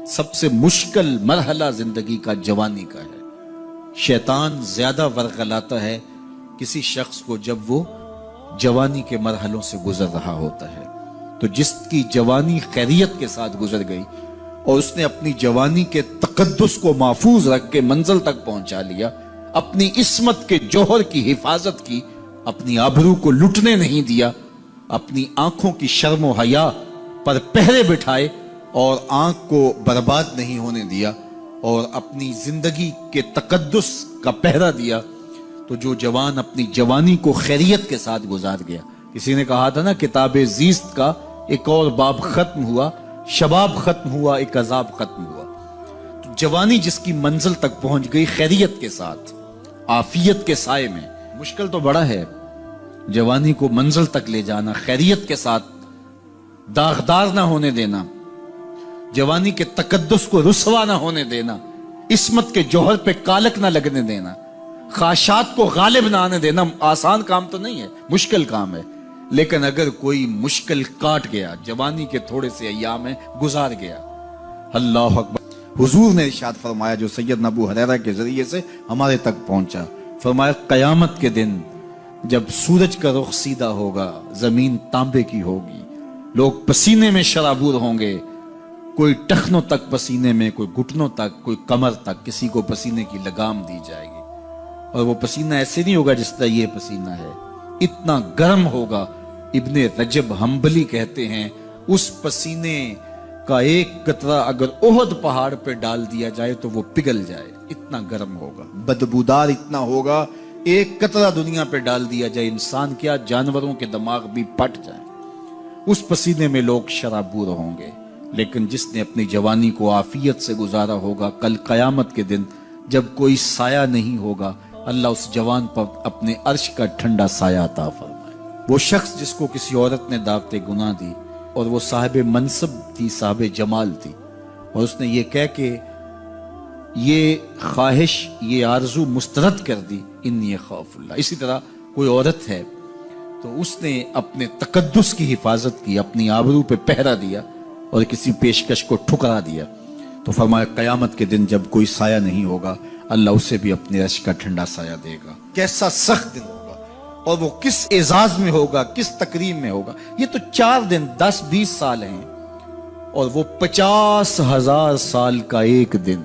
سب سے مشکل مرحلہ زندگی کا جوانی کا ہے۔ شیطان زیادہ ورغلاتا ہے کسی شخص کو جب وہ جوانی کے مرحلوں سے گزر رہا ہوتا ہے۔ تو جس کی جوانی خیریت کے ساتھ گزر گئی اور اس نے اپنی جوانی کے تقدس کو محفوظ رکھ کے منزل تک پہنچا لیا، اپنی عصمت کے جوہر کی حفاظت کی، اپنی آبرو کو لٹنے نہیں دیا، اپنی آنکھوں کی شرم و حیا پر پہرے بٹھائے اور آنکھ کو برباد نہیں ہونے دیا اور اپنی زندگی کے تقدس کا پہرا دیا، تو جو جوان اپنی جوانی کو خیریت کے ساتھ گزار گیا۔ کسی نے کہا تھا نا، کتاب زیست کا ایک اور باب ختم ہوا، شباب ختم ہوا، ایک عذاب ختم ہوا۔ تو جوانی جس کی منزل تک پہنچ گئی خیریت کے ساتھ، عافیت کے سائے میں۔ مشکل تو بڑا ہے جوانی کو منزل تک لے جانا، خیریت کے ساتھ، داغدار نہ ہونے دینا، جوانی کے تقدس کو رسوا نہ ہونے دینا، عصمت کے جوہر پہ کالک نہ لگنے دینا، خواہشات کو غالب نہ آنے دینا۔ آسان کام تو نہیں ہے، مشکل کام ہے، لیکن اگر کوئی مشکل کاٹ گیا، جوانی کے تھوڑے سے ایام میں گزار گیا، اللہ اکبر۔ حضور نے ارشاد فرمایا جو سیدنا ابو ہریرہ کے ذریعے سے ہمارے تک پہنچا، فرمایا قیامت کے دن جب سورج کا رخ سیدھا ہوگا، زمین تانبے کی ہوگی، لوگ پسینے میں شرابور ہوں گے، کوئی ٹخنوں تک پسینے میں، کوئی گھٹنوں تک، کوئی کمر تک، کسی کو پسینے کی لگام دی جائے گی، اور وہ پسینہ ایسے نہیں ہوگا جس طرح یہ پسینہ ہے، اتنا گرم ہوگا۔ ابن رجب حنبلی کہتے ہیں اس پسینے کا ایک قطرہ اگر احد پہاڑ پہ ڈال دیا جائے تو وہ پگھل جائے، اتنا گرم ہوگا، بدبودار اتنا ہوگا، ایک قطرہ دنیا پہ ڈال دیا جائے، انسان کیا جانوروں کے دماغ بھی پھٹ جائیں، اس پسینے میں لوگ شرابور ہوں گے۔ لیکن جس نے اپنی جوانی کو عافیت سے گزارا ہوگا، کل قیامت کے دن جب کوئی سایہ نہیں ہوگا، اللہ اس جوان پر اپنے عرش کا ٹھنڈا سایہ عطا فرمائے۔ وہ شخص جس کو کسی عورت نے دعوت گناہ دی اور وہ صاحب منصب تھی، صاحب جمال تھی، اور اس نے یہ کہہ کہ یہ خواہش، یہ آرزو مسترد کر دی، انی خاف اللہ۔ اسی طرح کوئی عورت ہے تو اس نے اپنے تقدس کی حفاظت کی، اپنی آبرو پہ پہرا دیا اور کسی پیشکش کو ٹھکرا دیا، تو فرمایا قیامت کے دن جب کوئی سایہ نہیں ہوگا، اللہ اسے بھی اپنے عرش کا ٹھنڈا سایہ دے گا۔ کیسا سخت دن ہوگا، اور وہ کس اعزاز میں ہوگا، کس تکریم میں ہوگا۔ یہ تو 4 دن 10-20 سال ہیں، اور وہ 50,000 سال کا ایک دن۔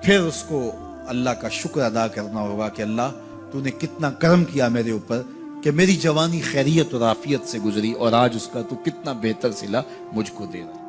پھر اس کو اللہ کا شکر ادا کرنا ہوگا کہ اللہ تو نے کتنا کرم کیا میرے اوپر کہ میری جوانی خیریت اور عافیت سے گزری، اور آج اس کا تو کتنا بہتر صلہ مجھ کو دے رہا ہے۔